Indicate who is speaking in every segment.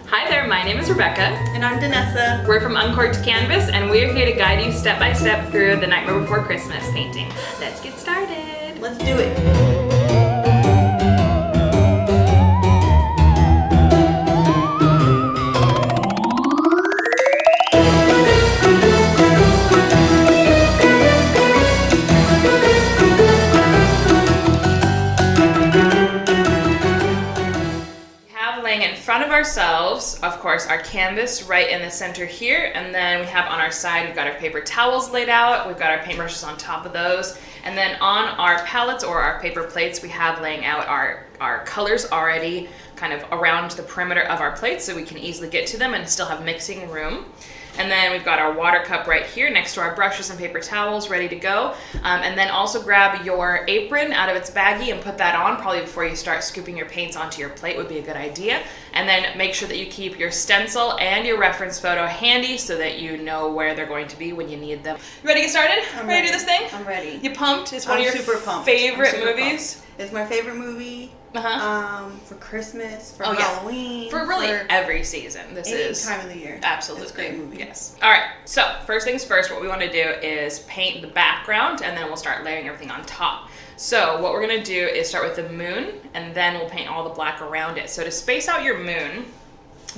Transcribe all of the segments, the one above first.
Speaker 1: Hi there, my name is Rebekah.
Speaker 2: And I'm Danessa.
Speaker 1: We're from Uncorked Canvas, and we're here to guide you step by step through the Nightmare Before Christmas painting. Let's get started.
Speaker 2: Let's do it.
Speaker 1: In front of ourselves, of course, our canvas right in the center here, and then we have on our side, we've got our paper towels laid out, we've got our paintbrushes on top of those, and then on our palettes or our paper plates, we have laying out our colors already kind of around the perimeter of our plates so we can easily get to them and still have mixing room. And then we've got our water cup right here next to our brushes and paper towels ready to go. And then also grab your apron out of its baggie and put that on probably before you start scooping your paints onto your plate would be a good idea. And then make sure that you keep your stencil and your reference photo handy so that you know where they're going to be when you need them. You ready to get started?
Speaker 2: I'm
Speaker 1: ready to do this thing?
Speaker 2: I'm ready.
Speaker 1: You pumped? It's one of your
Speaker 2: super pumped.
Speaker 1: favorite movies?
Speaker 2: Pumped. It's my favorite movie. For Christmas, for Halloween.
Speaker 1: Yeah. For really every season. This is
Speaker 2: time of the year.
Speaker 1: Absolutely.
Speaker 2: It's a great movie.
Speaker 1: Yes. All right. So first things first, what we want to do is paint the background, and then we'll start layering everything on top. So what we're going to do is start with the moon, and then we'll paint all the black around it. So to space out your moon,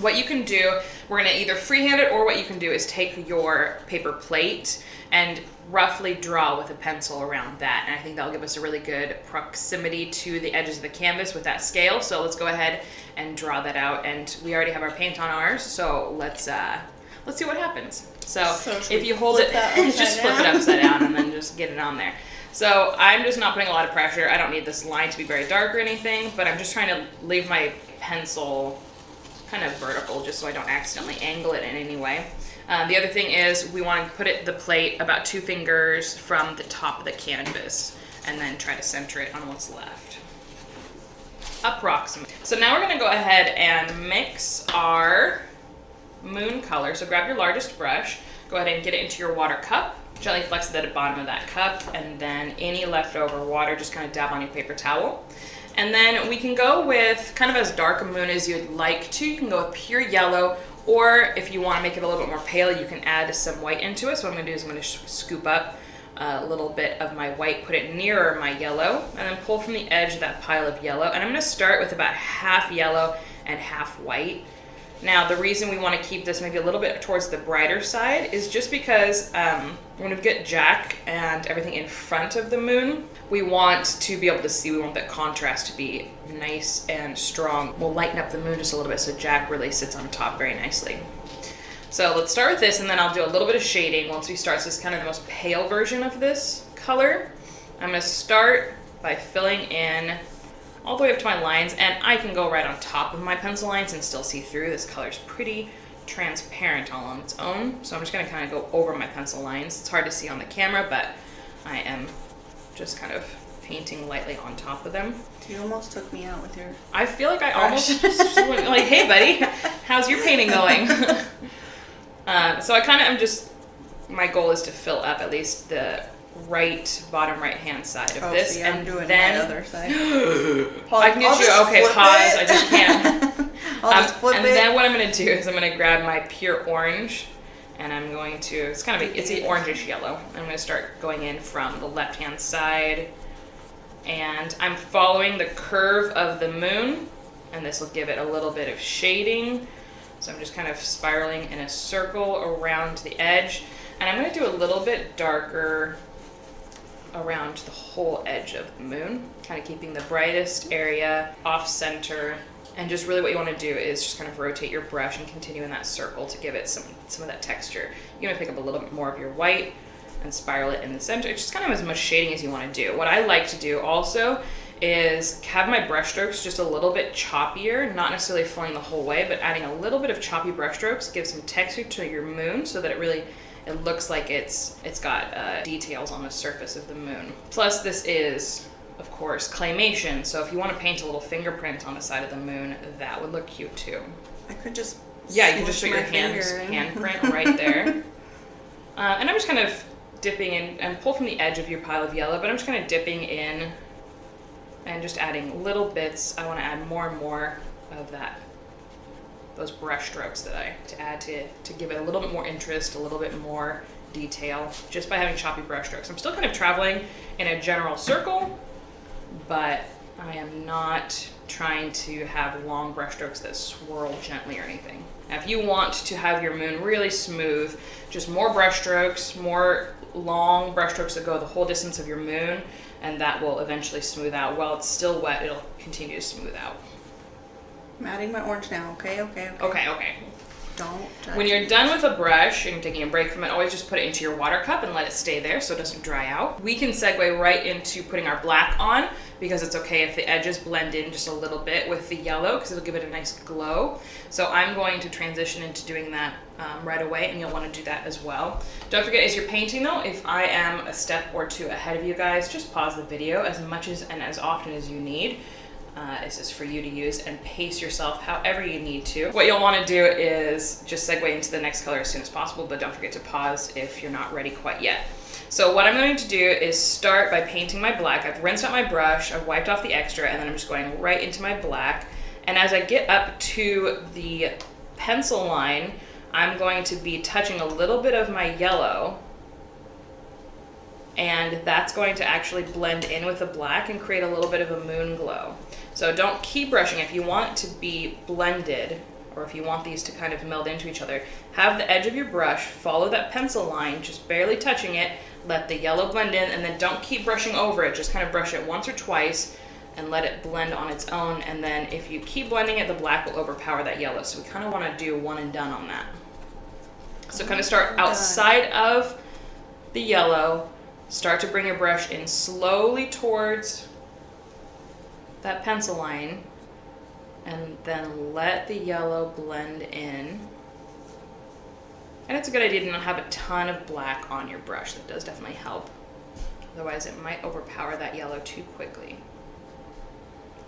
Speaker 1: what you can do, we're going to either freehand it, or what you can do is take your paper plate and roughly draw with a pencil around that, and I think that'll give us a really good proximity to the edges of the canvas with that scale. So let's go ahead and draw that out, and we already have our paint on ours, so let's see what happens. So if you hold it, just flip it upside down and then just get it on there. So I'm just not putting a lot of pressure. I don't need this line to be very dark or anything, but I'm just trying to leave my pencil kind of vertical just so I don't accidentally angle it in any way. The other thing is we want to put the plate about 2 fingers from the top of the canvas and then try to center it on what's left. Approximately. So now we're going to go ahead and mix our moon color. So grab your largest brush, go ahead and get it into your water cup, gently flex it at the bottom of that cup, and then any leftover water just kind of dab on your paper towel. And then we can go with kind of as dark a moon as you'd like to. You can go with pure yellow, or if you want to make it a little bit more pale, you can add some white into it. So what I'm going to do is I'm going to scoop up a little bit of my white, put it nearer my yellow, and then pull from the edge of that pile of yellow. And I'm going to start with about half yellow and half white. Now, the reason we want to keep this maybe a little bit towards the brighter side is just because when we get Jack and everything in front of the moon, we want to be able to see, we want that contrast to be nice and strong. We'll lighten up the moon just a little bit so Jack really sits on top very nicely. So let's start with this, and then I'll do a little bit of shading once we start. So this is kind of the most pale version of this color. I'm going to start by filling in all the way up to my lines, and I can go right on top of my pencil lines and still see through. This color is pretty transparent all on its own, so I'm just going to kind of go over my pencil lines. It's hard to see on the camera, but I am just kind of painting lightly on top of them.
Speaker 2: You almost took me out with your
Speaker 1: I feel like I almost went like, hey buddy, how's your painting going? So I kind of am just, my goal is to fill up at least the bottom right hand side of this,
Speaker 2: so yeah,
Speaker 1: and
Speaker 2: I'm doing
Speaker 1: then
Speaker 2: my other side.
Speaker 1: I can get you. Okay, pause. I just can't.
Speaker 2: I'll just flip
Speaker 1: and
Speaker 2: it.
Speaker 1: then what I'm going to do is I'm going to grab my pure orange, and I'm going to. It's kind of it's an orangish yellow. I'm going to start going in from the left hand side, and I'm following the curve of the moon, and this will give it a little bit of shading. So I'm just kind of spiraling in a circle around the edge, and I'm going to do a little bit darker around the whole edge of the moon, kind of keeping the brightest area off center. And just really what you want to do is just kind of rotate your brush and continue in that circle to give it some of that texture. You're going to pick up a little bit more of your white and spiral it in the center. It's just kind of as much shading as you want to do. What I like to do also is have my brush strokes just a little bit choppier, not necessarily flowing the whole way, but adding a little bit of choppy brush strokes gives some texture to your moon so that it looks like it's got details on the surface of the moon. Plus this is, of course, claymation, so if you want to paint a little fingerprint on the side of the moon, that would look cute too.
Speaker 2: I could just
Speaker 1: you can just put your handprint right there. And I'm just kind of dipping in and pull from the edge of your pile of yellow, but I'm just kind of dipping in and just adding little bits. I want to add more and more of that those brush strokes to add to give it a little bit more interest, a little bit more detail, just by having choppy brush strokes. I'm still kind of traveling in a general circle, but I am not trying to have long brush strokes that swirl gently or anything. Now, if you want to have your moon really smooth, just more brush strokes, more long brush strokes that go the whole distance of your moon, and that will eventually smooth out. While it's still wet, it'll continue to smooth out.
Speaker 2: I'm adding my orange now, okay?
Speaker 1: Okay.
Speaker 2: Don't judge
Speaker 1: When you're done with a brush and you're taking a break from it, always just put it into your water cup and let it stay there so it doesn't dry out. We can segue right into putting our black on, because it's okay if the edges blend in just a little bit with the yellow, because it'll give it a nice glow. So I'm going to transition into doing that right away, and you'll want to do that as well. Don't forget, as you're painting though, if I am a step or two ahead of you guys, just pause the video as much and as often as you need. This is for you to use and pace yourself however you need to. What you'll want to do is just segue into the next color as soon as possible, but don't forget to pause if you're not ready quite yet. So what I'm going to do is start by painting my black. I've rinsed out my brush, I've wiped off the extra, and then I'm just going right into my black. And as I get up to the pencil line, I'm going to be touching a little bit of my yellow, and that's going to actually blend in with the black and create a little bit of a moon glow. So don't keep brushing. If you want it to be blended, or if you want these to kind of meld into each other, have the edge of your brush follow that pencil line, just barely touching it, let the yellow blend in, and then don't keep brushing over it. Just kind of brush it once or twice and let it blend on its own. And then if you keep blending it, the black will overpower that yellow. So we kind of want to do one and done on that. So kind of start outside of the yellow, start to bring your brush in slowly towards that pencil line, and then let the yellow blend in. And it's a good idea to not have a ton of black on your brush. That does definitely help. Otherwise it might overpower that yellow too quickly.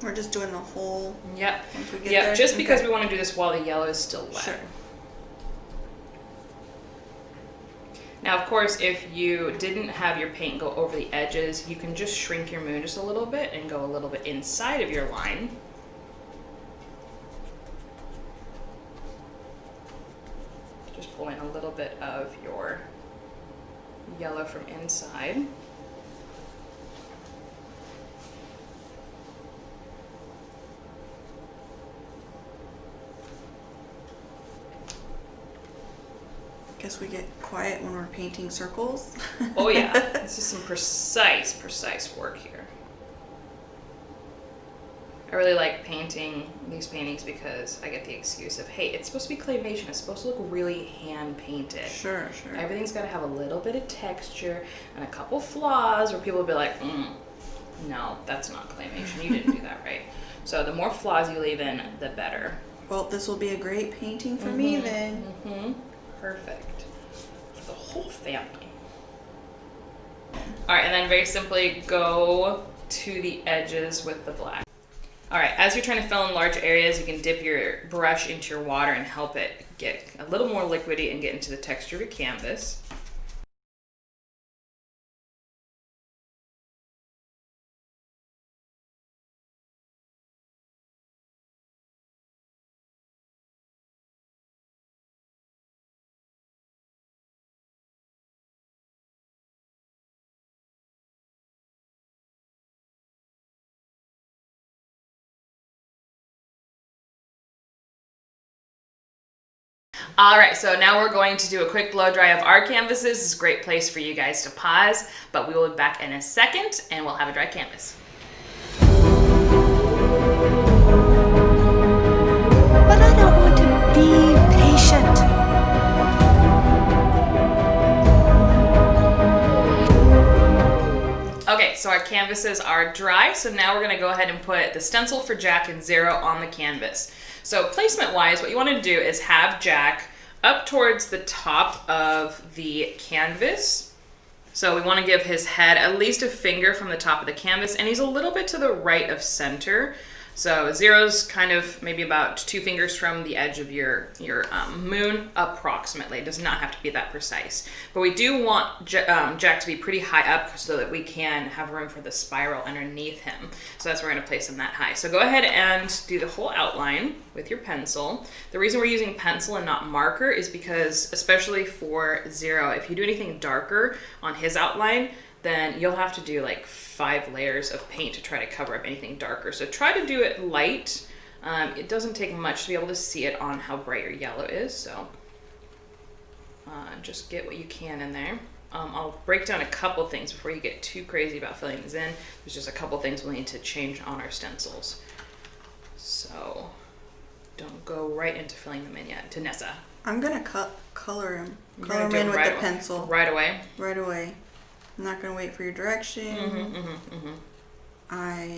Speaker 2: We're just doing the whole...
Speaker 1: Yep.
Speaker 2: Once we get
Speaker 1: yep,
Speaker 2: there?
Speaker 1: just because we want to do this while the yellow is still wet.
Speaker 2: Sure.
Speaker 1: Now, of course, if you didn't have your paint go over the edges, you can just shrink your moon just a little bit and go a little bit inside of your line. Just pull in a little bit of your yellow from inside.
Speaker 2: Guess we get quiet when we're painting circles.
Speaker 1: Oh yeah, this is some precise work here. I really like painting these paintings because I get the excuse of, hey, it's supposed to be claymation. It's supposed to look really hand painted.
Speaker 2: Sure.
Speaker 1: Everything's got to have a little bit of texture and a couple flaws where people will be like, no, that's not claymation. You didn't do that right. So the more flaws you leave in, the better.
Speaker 2: Well, this will be a great painting for me then.
Speaker 1: Perfect. For the whole family. All right, and then very simply go to the edges with the black. All right, as you're trying to fill in large areas, you can dip your brush into your water and help it get a little more liquidy and get into the texture of your canvas. All right, so now we're going to do a quick blow dry of our canvases. This is a great place for you guys to pause, but we will be back in a second and we'll have a dry canvas.
Speaker 3: But I don't want to be patient.
Speaker 1: Okay, so our canvases are dry, so now we're gonna go ahead and put the stencil for Jack and Zero on the canvas. So placement-wise, what you wanna do is have Jack up towards the top of the canvas. So we wanna give his head at least a finger from the top of the canvas, and he's a little bit to the right of center. So 0's kind of maybe about 2 fingers from the edge of your moon, approximately. It does not have to be that precise. But we do want Jack to be pretty high up so that we can have room for the spiral underneath him. So that's where we're going to place him that high. So go ahead and do the whole outline with your pencil. The reason we're using pencil and not marker is because, especially for 0, if you do anything darker on his outline, then you'll have to do like 5 layers of paint to try to cover up anything darker. So try to do it light. It doesn't take much to be able to see it on how bright your yellow is. So just get what you can in there. I'll break down a couple things before you get too crazy about filling these in. There's just a couple things we'll need to change on our stencils. So don't go right into filling them in yet. Danessa.
Speaker 2: I'm gonna color him. Color him in with the pencil.
Speaker 1: Right away?
Speaker 2: Right away. I'm not gonna wait for your direction.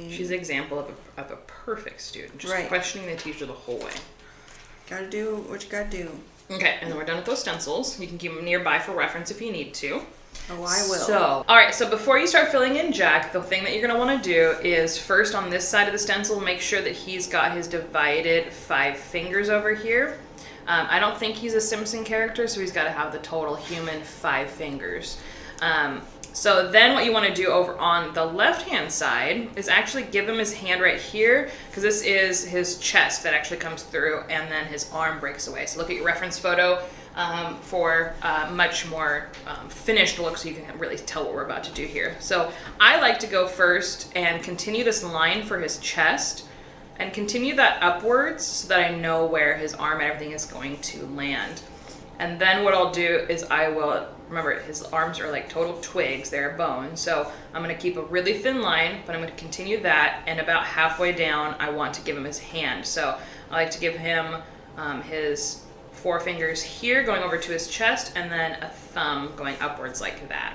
Speaker 1: She's an example of a perfect student, just questioning the teacher the whole way.
Speaker 2: Gotta do what you gotta do.
Speaker 1: Okay, and then we're done with those stencils. You can keep them nearby for reference if you need to.
Speaker 2: Oh, I will.
Speaker 1: So, all right, so before you start filling in Jack, the thing that you're gonna wanna do is first on this side of the stencil, make sure that he's got his divided 5 fingers over here. I don't think he's a Simpson character, so he's gotta have the total human 5 fingers. So then what you want to do over on the left-hand side is actually give him his hand right here, because this is his chest that actually comes through, and then his arm breaks away. So look at your reference photo for much more finished look so you can really tell what we're about to do here. So I like to go first and continue this line for his chest and continue that upwards so that I know where his arm and everything is going to land. And then what I'll do is I will, remember his arms are like total twigs, they're bone. So I'm gonna keep a really thin line, but I'm gonna continue that, and about halfway down, I want to give him his hand. So I like to give him his 4 fingers here going over to his chest, and then a thumb going upwards like that.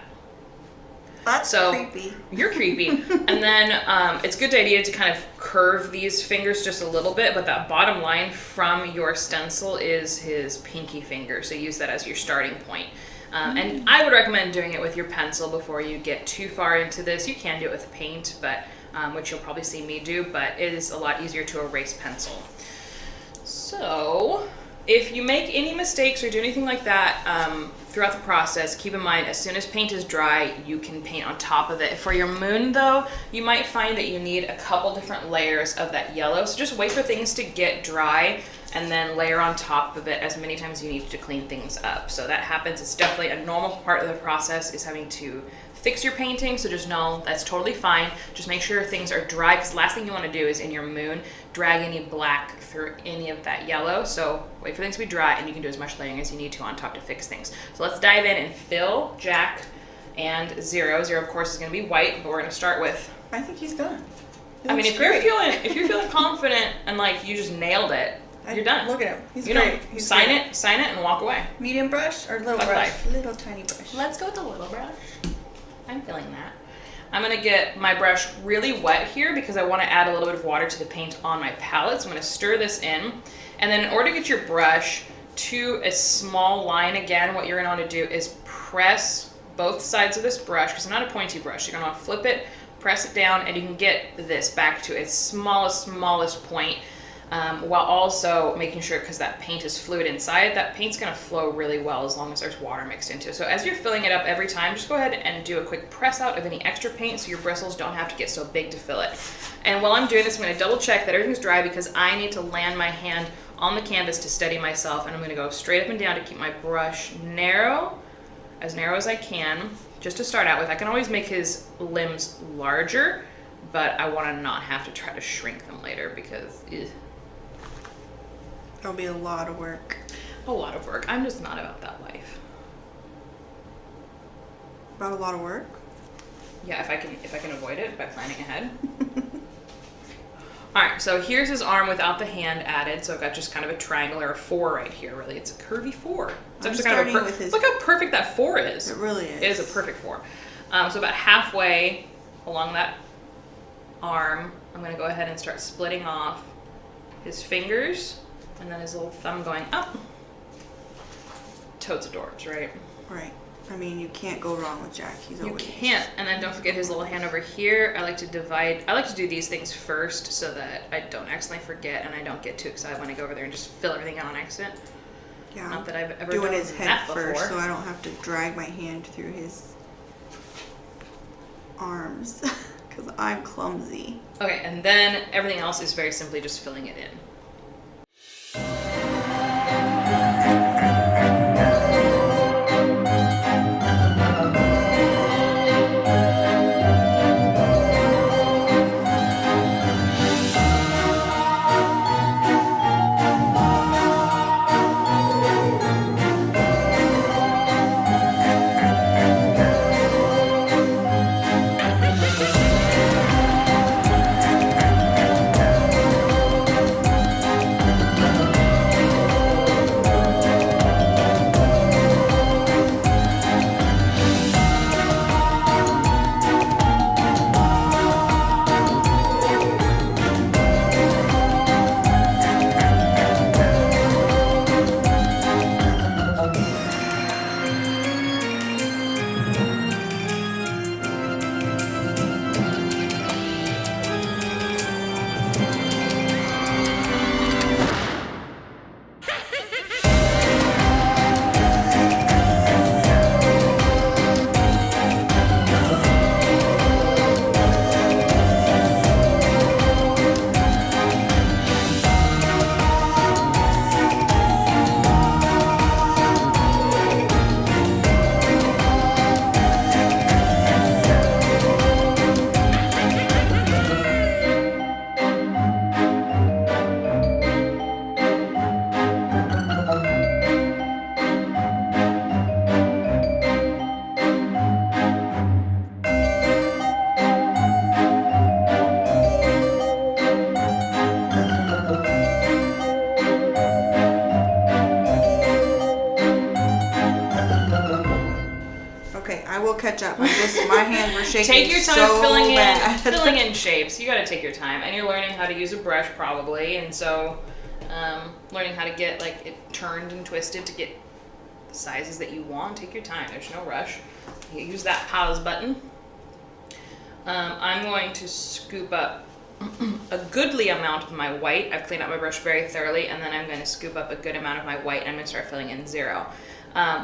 Speaker 2: That's creepy.
Speaker 1: You're creepy. And then it's a good idea to kind of curve these fingers just a little bit, but that bottom line from your stencil is his pinky finger, so use that as your starting point. And I would recommend doing it with your pencil before you get too far into this. You can do it with paint, but which you'll probably see me do, but it is a lot easier to erase pencil. So if you make any mistakes or do anything like that throughout the process, keep in mind, as soon as paint is dry, you can paint on top of it. For your moon, though, you might find that you need a couple different layers of that yellow. So just wait for things to get dry and then layer on top of it as many times as you need to clean things up. So that happens. It's definitely a normal part of the process, is having to fix your painting. So just know that's totally fine. Just make sure things are dry, because the last thing you want to do is in your moon drag any black through any of that yellow. So wait for things to be dry, and you can do as much layering as you need to on top to fix things. So let's dive in and fill Jack and 0. 0, of course, is going to be white, but we're going to start with.
Speaker 2: I think he's done.
Speaker 1: I mean, if you're feeling confident and like you just nailed it, you're done.
Speaker 2: Look at him. He's great.
Speaker 1: Sign it, and walk away.
Speaker 2: Medium brush or little brush?
Speaker 1: Life.
Speaker 2: Little tiny brush.
Speaker 1: Let's go with the little brush. I'm feeling that. I'm going to get my brush really wet here because I want to add a little bit of water to the paint on my palette. So I'm going to stir this in. And then in order to get your brush to a small line again, what you're going to want to do is press both sides of this brush, because it's not a pointy brush. You're going to want to flip it, press it down, and you can get this back to its smallest point. While also making sure, because that paint is fluid inside, that paint's going to flow really well as long as there's water mixed into it. So as you're filling it up every time, just go ahead and do a quick press out of any extra paint so your bristles don't have to get so big to fill it. And while I'm doing this, I'm going to double check that everything's dry, because I need to land my hand on the canvas to steady myself, and I'm going to go straight up and down to keep my brush narrow as I can, just to start out with. I can always make his limbs larger, but I want to not have to try to shrink them later, because
Speaker 2: It'll be a lot of work.
Speaker 1: A lot of work. I'm just not about that life.
Speaker 2: About a lot of work?
Speaker 1: Yeah, if I can avoid it by planning ahead. Alright, so here's his arm without the hand added. So I've got just kind of a triangle, or a 4 right here, really. It's a curvy 4. It's actually kind of look how perfect that 4 is.
Speaker 2: It really is.
Speaker 1: It is a perfect 4. So about halfway along that arm, I'm going to go ahead and start splitting off his fingers. And then his little thumb going up. Totes adorbs, right?
Speaker 2: Right. I mean, you can't go wrong with Jack. He's always...
Speaker 1: You can't. And then don't forget his little hand over here. I like to do these things first so that I don't accidentally forget and I don't get too excited when I go over there and just fill everything out on accident.
Speaker 2: Yeah.
Speaker 1: Not that I've ever
Speaker 2: doing
Speaker 1: done
Speaker 2: his head
Speaker 1: that
Speaker 2: first,
Speaker 1: before.
Speaker 2: so I don't have to drag my hand through his arms because I'm clumsy.
Speaker 1: Okay, and then everything else is very simply just filling it in.
Speaker 2: I will catch up. My hands were shaking.
Speaker 1: Take your time
Speaker 2: so
Speaker 1: filling in shapes. You got to take your time, and you're learning how to use a brush probably, and so learning how to get like it turned and twisted to get the sizes that you want. Take your time. There's no rush. You use that pause button. I'm going to scoop up a goodly amount of my white. I've cleaned out my brush very thoroughly, and then I'm going to scoop up a good amount of my white, and I'm going to start filling in 0.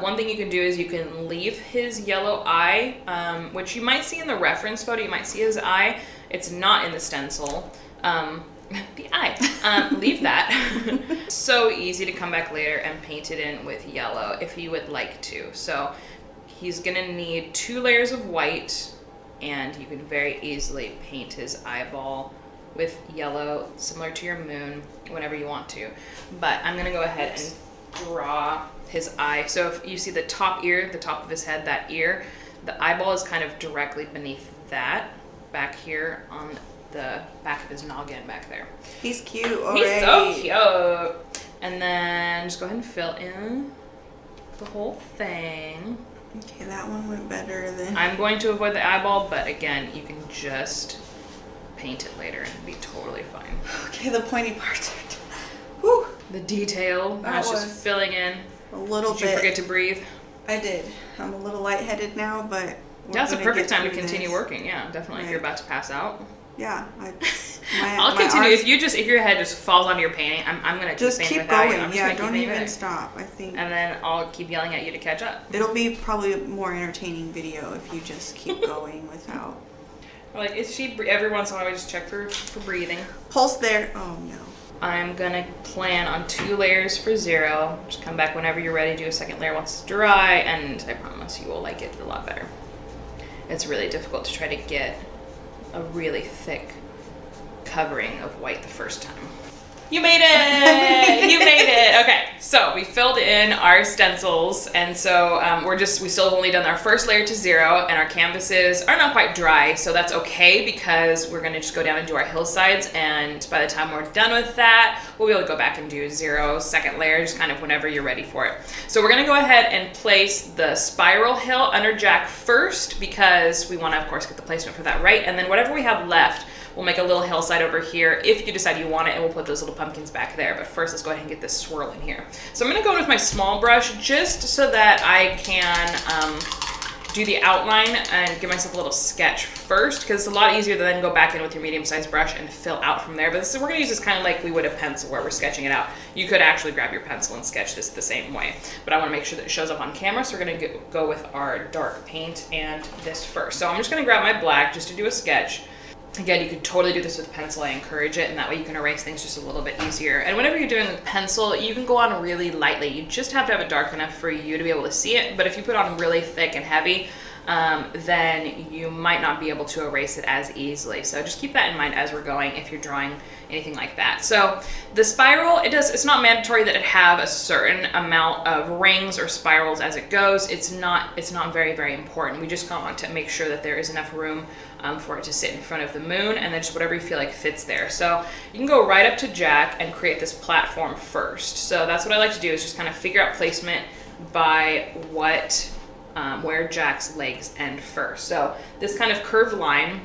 Speaker 1: One thing you can do is you can leave his yellow eye, which you might see in the reference photo. You might see his eye. It's not in the stencil. The eye. Leave that. So easy to come back later and paint it in with yellow if you would like to. So he's going to need 2 layers of white, and you can very easily paint his eyeball with yellow, similar to your moon, whenever you want to. But I'm going to go ahead and draw his eye. So if you see the top ear, the top of his head, that ear, the eyeball is kind of directly beneath that, back here on the back of his noggin back there.
Speaker 2: He's cute already.
Speaker 1: He's so cute. And then just go ahead and fill in the whole thing.
Speaker 2: Okay, that one went better than...
Speaker 1: I'm going to avoid the eyeball, but again, you can just paint it later and be totally fine.
Speaker 2: Okay, the pointy parts are... Whew.
Speaker 1: The detail, that's just filling in.
Speaker 2: A little bit.
Speaker 1: Did you forget to breathe?
Speaker 2: I did. I'm a little lightheaded now, but...
Speaker 1: That's a perfect time to continue working, yeah, definitely. Right. If you're about to pass out.
Speaker 2: Yeah.
Speaker 1: I'll continue. If your head just falls onto your painting, I'm going to
Speaker 2: just keep going. Yeah, don't even stop, I think.
Speaker 1: And then I'll keep yelling at you to catch up.
Speaker 2: It'll be probably a more entertaining video if you just keep going without...
Speaker 1: Like, is she... Every once in a while, I just check for breathing.
Speaker 2: Pulse there. Oh, no.
Speaker 1: I'm going to plan on 2 layers for 0. Just come back whenever you're ready. Do a second layer once it's dry, and I promise you will like it a lot better. It's really difficult to try to get a really thick covering of white the first time. You made it! You made it! Okay, so we filled in our stencils, and so we still have only done our first layer to 0, and our canvases are not quite dry, so that's okay because we're gonna just go down and do our hillsides, and by the time we're done with that, we'll be able to go back and do 0, second layer, just kind of whenever you're ready for it. So we're gonna go ahead and place the spiral hill under Jack first because we wanna, of course, get the placement for that right, and then whatever we have left, We'll make a little hillside over here if you decide you want it, and we'll put those little pumpkins back there. But first, let's go ahead and get this swirl in here. So I'm gonna go in with my small brush just so that I can do the outline and give myself a little sketch first, because it's a lot easier to then go back in with your medium-sized brush and fill out from there. But we're gonna use this kind of like we would a pencil where we're sketching it out. You could actually grab your pencil and sketch this the same way, but I wanna make sure that it shows up on camera, so we're gonna go with our dark paint and this first. So I'm just gonna grab my black just to do a sketch. Again, you could totally do this with pencil. I encourage it, and that way you can erase things just a little bit easier. And whenever you're doing with pencil, you can go on really lightly. You just have to have it dark enough for you to be able to see it, but if you put on really thick and heavy, then you might not be able to erase it as easily. So just keep that in mind as we're going if you're drawing anything like that. So the spiral, it's not mandatory that it have a certain amount of rings or spirals as it goes. It's not very, very important. We just want to make sure that there is enough room for it to sit in front of the moon, and then just whatever you feel like fits there. So you can go right up to Jack and create this platform first. So that's what I like to do, is just kind of figure out placement by where Jack's legs end first. So this kind of curved line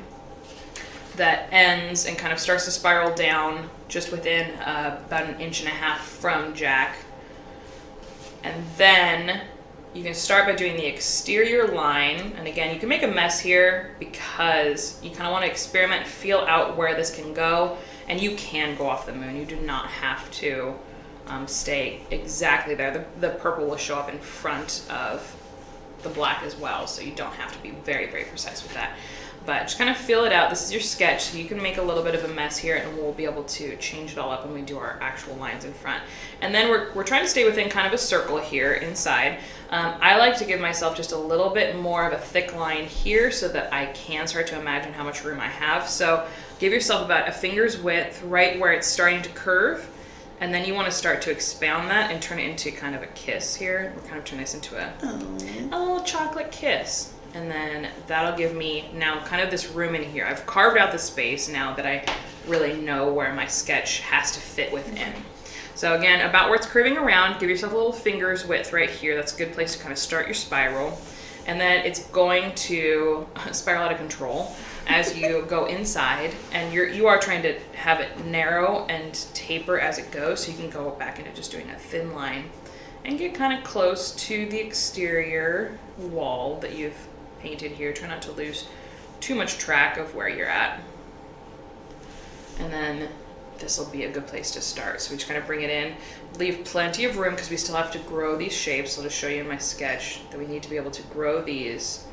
Speaker 1: that ends and kind of starts to spiral down just within about 1.5 inches from Jack. And then you can start by doing the exterior line. And again, you can make a mess here because you kind of want to experiment, feel out where this can go. And you can go off the moon. You do not have to stay exactly there. The purple will show up in front of the black as well, so you don't have to be very, very precise with that. But just kind of feel it out. This is your sketch, so you can make a little bit of a mess here, and we'll be able to change it all up when we do our actual lines in front. And then we're trying to stay within kind of a circle here inside. I like to give myself just a little bit more of a thick line here so that I can start to imagine how much room I have. So give yourself about a finger's width right where it's starting to curve. And then you want to start to expand that and turn it into kind of a kiss here. We're kind of turning this into a little chocolate kiss. And then that'll give me now kind of this room in here. I've carved out the space now that I really know where my sketch has to fit within. So again, about where it's curving around, give yourself a little finger's width right here. That's a good place to kind of start your spiral. And then it's going to spiral out of control as you go inside, and you are trying to have it narrow and taper as it goes, so you can go back into just doing a thin line and get kind of close to the exterior wall that you've painted here. Try not to lose too much track of where you're at. And then this will be a good place to start. So we just kind of bring it in, leave plenty of room because we still have to grow these shapes. So I'll just show you in my sketch that we need to be able to grow these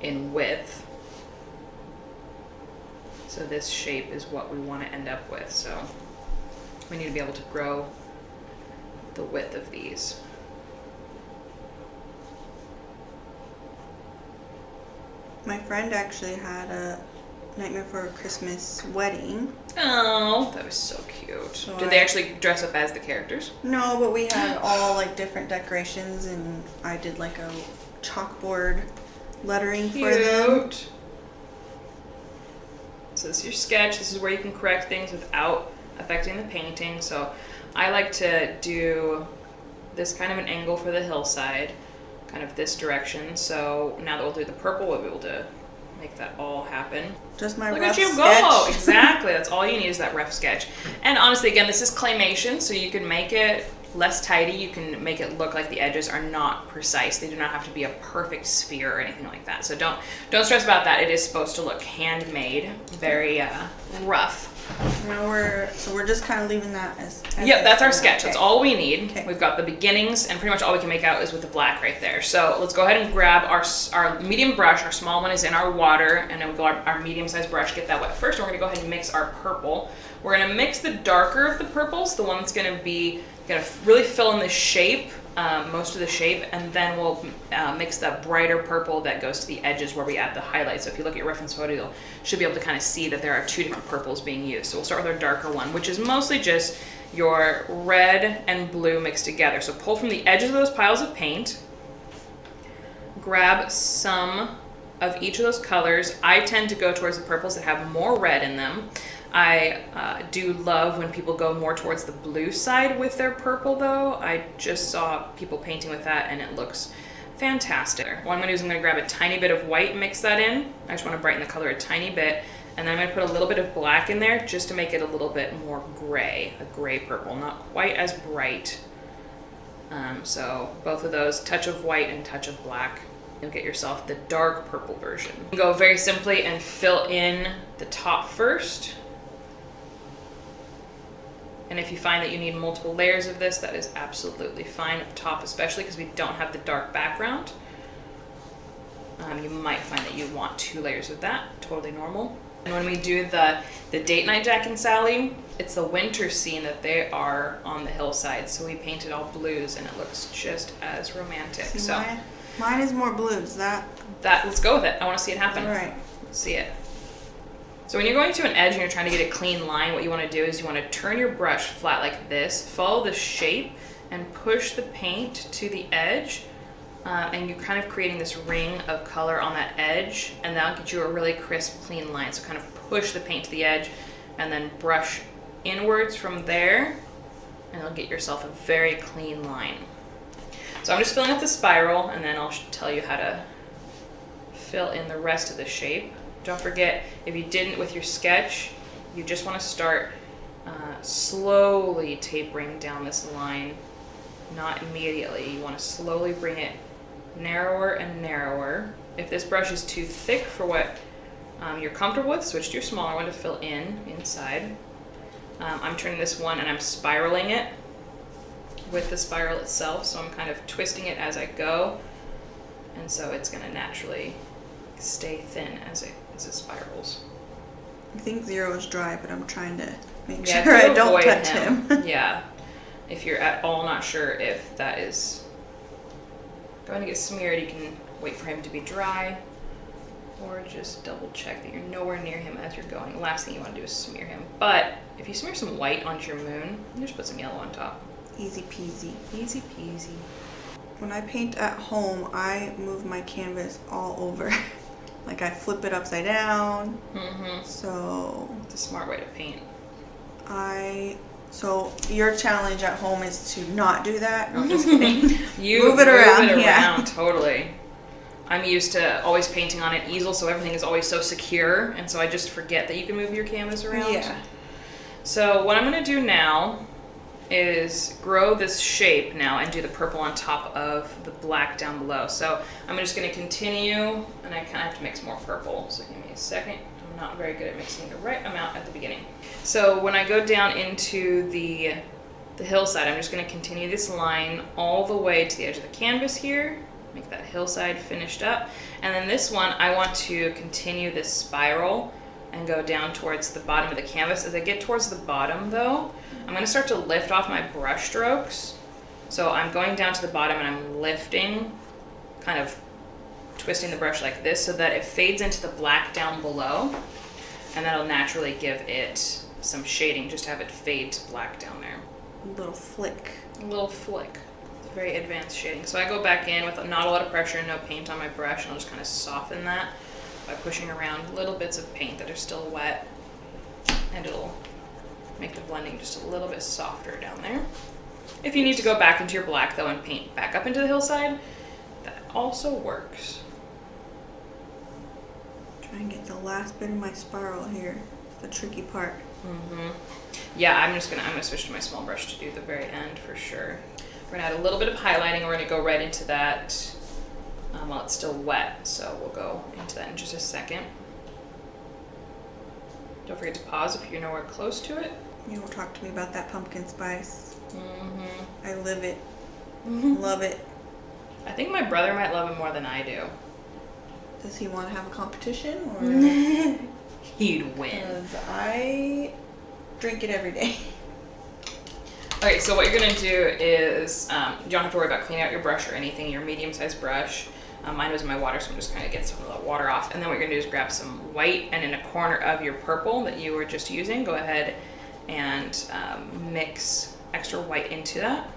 Speaker 1: in width. So this shape is what we want to end up with. So we need to be able to grow the width of these.
Speaker 2: My friend actually had a Nightmare Before Christmas wedding.
Speaker 1: Oh, that was so cute. So did they actually dress up as the characters?
Speaker 2: No, but we had all like different decorations, and I did like a chalkboard lettering for them.
Speaker 1: So this is your sketch. This is where you can correct things without affecting the painting. So I like to do this kind of an angle for the hillside, kind of this direction. So now that we'll do the purple, we'll be able to make that all happen.
Speaker 2: Just my
Speaker 1: Look
Speaker 2: rough
Speaker 1: at you
Speaker 2: sketch.
Speaker 1: go! Exactly. That's all you need is that rough sketch. And honestly, again, this is claymation, so you can make it less tidy. You can make it look like the edges are not precise. They do not have to be a perfect sphere or anything like that. So don't stress about that. It is supposed to look handmade, very rough.
Speaker 2: Now we're just kind of leaving that as
Speaker 1: Yep, that's our sketch.
Speaker 2: Okay.
Speaker 1: That's all we need.
Speaker 2: Okay.
Speaker 1: We've got the beginnings, and pretty much all we can make out is with the black right there. So let's go ahead and grab our medium brush. Our small one is in our water, and then we go our medium-sized brush, get that wet first. And we're gonna go ahead and mix our purple. We're gonna mix the darker of the purples, the one that's gonna really fill in the shape, most of the shape, and then we'll mix that brighter purple that goes to the edges where we add the highlights. So if you look at your reference photo, you should be able to kind of see that there are two different purples being used. So we'll start with our darker one, which is mostly just your red and blue mixed together. So pull from the edges of those piles of paint, grab some of each of those colors. I tend to go towards the purples that have more red in them. I do love when people go more towards the blue side with their purple though. I just saw people painting with that and it looks fantastic. What I'm gonna do is I'm gonna grab a tiny bit of white, mix that in. I just wanna brighten the color a tiny bit. And then I'm gonna put a little bit of black in there just to make it a little bit more gray, a gray purple, not quite as bright. So both of those, touch of white and touch of black. You'll get yourself the dark purple version. You go very simply and fill in the top first. And if you find that you need multiple layers of this, that is absolutely fine, up top especially, because we don't have the dark background. You might find that you want 2 layers of that, totally normal. And when we do the date night Jack and Sally, it's the winter scene that they are on the hillside. So we painted all blues and it looks just as romantic.
Speaker 2: See,
Speaker 1: so
Speaker 2: mine is more blues.
Speaker 1: let's go with it. I want to see it happen.
Speaker 2: All right.
Speaker 1: Let's see it. So when you're going to an edge and you're trying to get a clean line, what you want to do is you want to turn your brush flat like this, follow the shape, and push the paint to the edge. And you're kind of creating this ring of color on that edge, and that'll get you a really crisp, clean line. So kind of push the paint to the edge and then brush inwards from there, and it'll get yourself a very clean line. So I'm just filling up the spiral, and then I'll tell you how to fill in the rest of the shape. Don't forget, if you didn't with your sketch, you just want to start slowly tapering down this line, not immediately. You want to slowly bring it narrower and narrower. If this brush is too thick for what you're comfortable with, switch to your smaller one to fill inside. I'm turning this one and I'm spiraling it with the spiral itself, so I'm kind of twisting it as I go, and so it's going to naturally stay thin as it spirals.
Speaker 2: I think Zero is dry, but I'm trying to make
Speaker 1: Yeah,
Speaker 2: sure
Speaker 1: to
Speaker 2: I don't
Speaker 1: avoid
Speaker 2: touch
Speaker 1: him.
Speaker 2: him.
Speaker 1: Yeah. If you're at all not sure if that is going to get smeared, you can wait for him to be dry, or just double check that you're nowhere near him as you're going. The last thing you want to do is smear him. But if you smear some white onto your moon, you just put some yellow on top.
Speaker 2: Easy peasy.
Speaker 1: Easy peasy.
Speaker 2: When I paint at home, I move my canvas all over. Like I flip it upside down.
Speaker 1: Mm-hmm.
Speaker 2: So
Speaker 1: It's a smart way to paint.
Speaker 2: So your challenge at home is to not do that? No, I'm just kidding.
Speaker 1: You
Speaker 2: move it around,
Speaker 1: yeah. Totally. I'm used to always painting on an easel, so everything is always so secure, and so I just forget that you can move your canvas around.
Speaker 2: Yeah.
Speaker 1: So what I'm going to do now is grow this shape now and do the purple on top of the black down below. So I'm just going to continue, and I kind of have to mix more purple, so give me a second. I'm not very good at mixing the right amount at the beginning. So when I go down into the hillside, I'm just going to continue this line all the way to the edge of the canvas here, make that hillside finished up. And then this one, I want to continue this spiral and go down towards the bottom of the canvas. As I get towards the bottom though, I'm going to start to lift off my brush strokes. So I'm going down to the bottom and I'm lifting, kind of twisting the brush like this so that it fades into the black down below, and that'll naturally give it some shading, just have it fade to black down there.
Speaker 2: A little flick.
Speaker 1: A little flick. It's very advanced shading. So I go back in with not a lot of pressure, no paint on my brush, and I'll just kind of soften that by pushing around little bits of paint that are still wet, and it'll make the blending just a little bit softer down there. If you need to go back into your black though and paint back up into the hillside, that also works.
Speaker 2: Try and get the last bit of my spiral here. The tricky part.
Speaker 1: Mm-hmm. Yeah, I'm gonna switch to my small brush to do the very end for sure. We're gonna add a little bit of highlighting. We're gonna go right into that while it's still wet. So we'll go into that in just a second. Don't forget to pause if you're nowhere close to it.
Speaker 2: You don't talk to me about that pumpkin spice.
Speaker 1: Mm-hmm.
Speaker 2: I live it. Love it.
Speaker 1: I think my brother might love it more than I do.
Speaker 2: Does he want to have a competition, or?
Speaker 1: He'd win.
Speaker 2: Because I drink it every day.
Speaker 1: Okay, so what you're gonna do is you don't have to worry about cleaning out your brush or anything. Your medium-sized brush. Mine was in my water, so I'm just kind of get some of the water off. And then what you're gonna do is grab some white, and in a corner of your purple that you were just using, go ahead and mix extra white into that.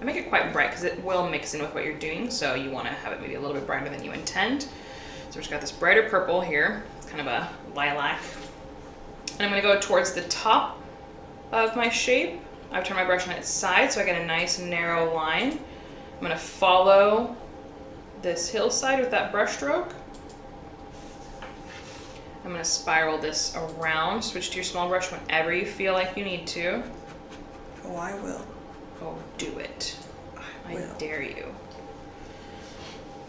Speaker 1: I make it quite bright because it will mix in with what you're doing, so you want to have it maybe a little bit brighter than you intend. So I've just got this brighter purple here. It's kind of a lilac. And I'm going to go towards the top of my shape. I've turned my brush on its side, so I get a nice narrow line. I'm going to follow this hillside with that brush stroke. I'm gonna spiral this around. Switch to your small brush whenever you feel like you need to.
Speaker 2: Oh, I will.
Speaker 1: Oh, do it. I
Speaker 2: will.
Speaker 1: dare you.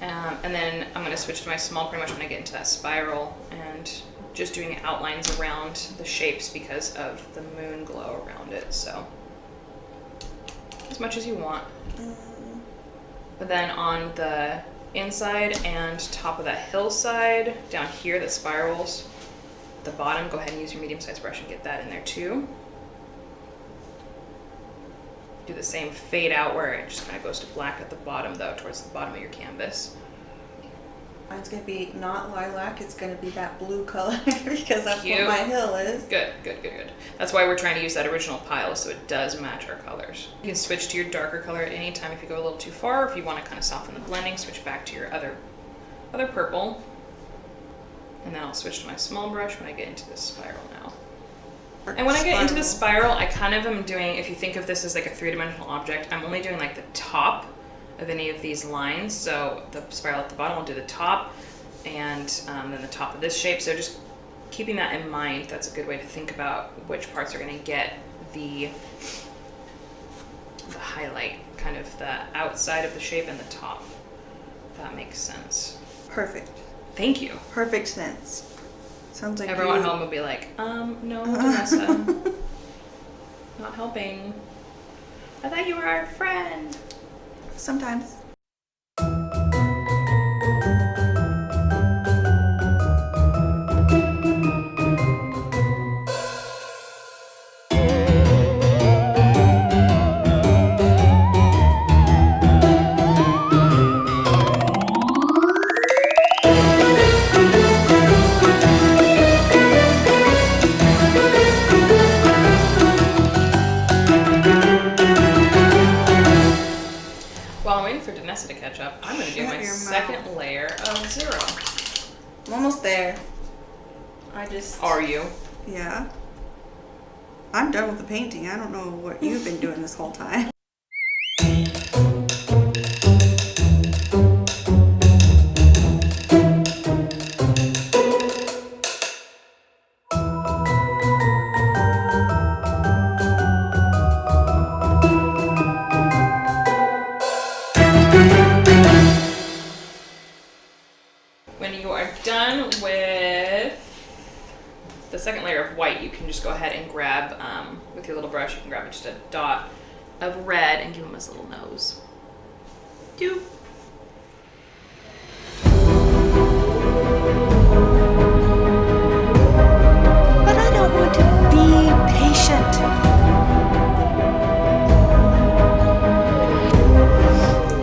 Speaker 1: And then I'm gonna switch to my small pretty much when I get into that spiral and just doing outlines around the shapes because of the moon glow around it. So as much as you want. But then on the inside and top of that hillside down here that spirals, the bottom, go ahead and use your medium-sized brush and get that in there too. Do the same fade out where it just kind of goes to black at the bottom though, towards the bottom of your canvas.
Speaker 2: Mine's gonna be not lilac, it's gonna be that blue color because that's
Speaker 1: Cute.
Speaker 2: what my hill is.
Speaker 1: Good, good, good, good. That's why we're trying to use that original pile so it does match our colors. You can switch to your darker color at any time if you go a little too far. If you want to kind of soften the blending, switch back to your other purple. And then I'll switch to my small brush when I get into this spiral now. And when I get into the spiral, I kind of am doing, if you think of this as like a three-dimensional object, I'm only doing like the top of any of these lines. So the spiral at the bottom will do the top and then the top of this shape. So just keeping that in mind, that's a good way to think about which parts are going to get the highlight, kind of the outside of the shape and the top. If that makes sense.
Speaker 2: Perfect.
Speaker 1: Thank you.
Speaker 2: Perfect sense. Sounds like
Speaker 1: Everyone
Speaker 2: you...
Speaker 1: at home will be like, no, Danessa. Not helping. I thought you were our friend.
Speaker 2: Sometimes.
Speaker 1: While I'm waiting for Danessa to catch up, I'm going to do
Speaker 2: Shut
Speaker 1: my
Speaker 2: your
Speaker 1: second
Speaker 2: mouth.
Speaker 1: layer of zero.
Speaker 2: I'm almost there. I just...
Speaker 1: Are you?
Speaker 2: Yeah. I'm done with the painting. I don't know what you've been doing this whole time.
Speaker 1: When you are done with the second layer of white, you can just go ahead and grab, with your little brush, you can grab just a dot of red and give him his little nose. Do.
Speaker 3: But I don't want to be patient.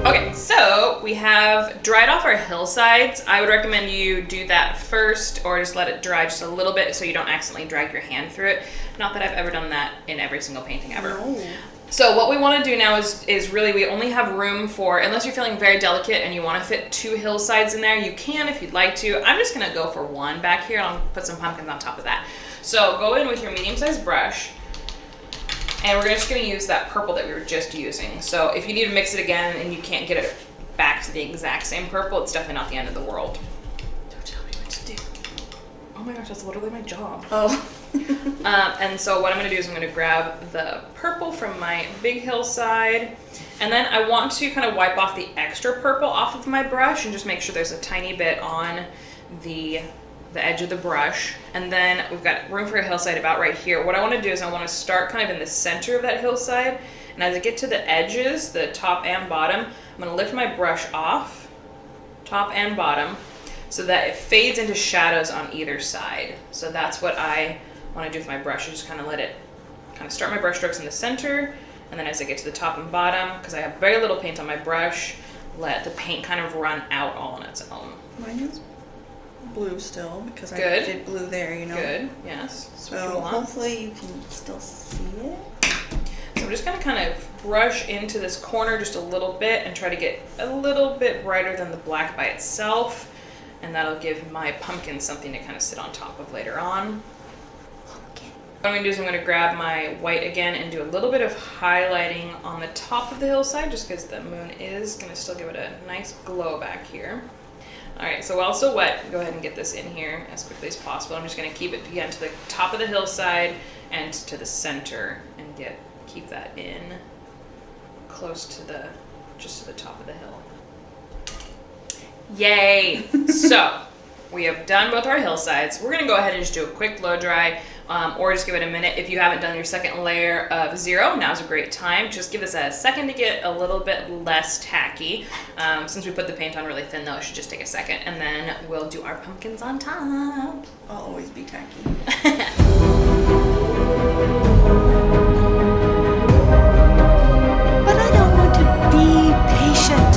Speaker 1: Okay, so we have dried off our hillsides. I would recommend you do that first or just let it dry just a little bit so you don't accidentally drag your hand through it. Not that I've ever done that in every single painting ever.
Speaker 2: No.
Speaker 1: So what we want to do now is really, we only have room for, unless you're feeling very delicate and you want to fit 2 hillsides in there, you can if you'd like to. I'm just going to go for 1 back here and I'll put some pumpkins on top of that. So go in with your medium-sized brush and we're just going to use that purple that we were just using. So if you need to mix it again and you can't get it back to the exact same purple, it's definitely not the end of the world. Don't tell me what to do. Oh my gosh, that's literally my job.
Speaker 2: Oh.
Speaker 1: And so what I'm going to do is I'm going to grab the purple from my big hillside, and then I want to kind of wipe off the extra purple off of my brush and just make sure there's a tiny bit on the edge of the brush. And then we've got room for a hillside about right here. What I want to do is I want to start kind of in the center of that hillside, and as I get to the edges, the top and bottom, I'm going to lift my brush off, top and bottom, so that it fades into shadows on either side. So that's what I want to do with my brush. I just kind of let it kind of start my brush strokes in the center, and then as I get to the top and bottom, because I have very little paint on my brush, let the paint kind of run out all on its own.
Speaker 2: Mine is blue still because I
Speaker 1: Good.
Speaker 2: did blue there, you know.
Speaker 1: Good, yes. That's what you
Speaker 2: So
Speaker 1: want.
Speaker 2: hopefully you can still see it.
Speaker 1: So I'm just going to kind of brush into this corner just a little bit and try to get a little bit brighter than the black by itself, and that'll give my pumpkin something to kind of sit on top of later on. What I'm going to do is I'm going to grab my white again and do a little bit of highlighting on the top of the hillside just because the moon is going to still give it a nice glow back here. All right, so while it's still wet, go ahead and get this in here as quickly as possible. I'm just gonna keep it again to the top of the hillside and to the center and keep that in close to just to the top of the hill. Yay! So we have done both our hillsides. We're gonna go ahead and just do a quick blow dry, or just give it a minute. If you haven't done your second layer of 0, now's a great time. Just give this a second to get a little bit less tacky. Since we put the paint on really thin though, it should just take a second, and then we'll do our pumpkins on top.
Speaker 2: I'll always be tacky.
Speaker 3: But I don't want to be patient.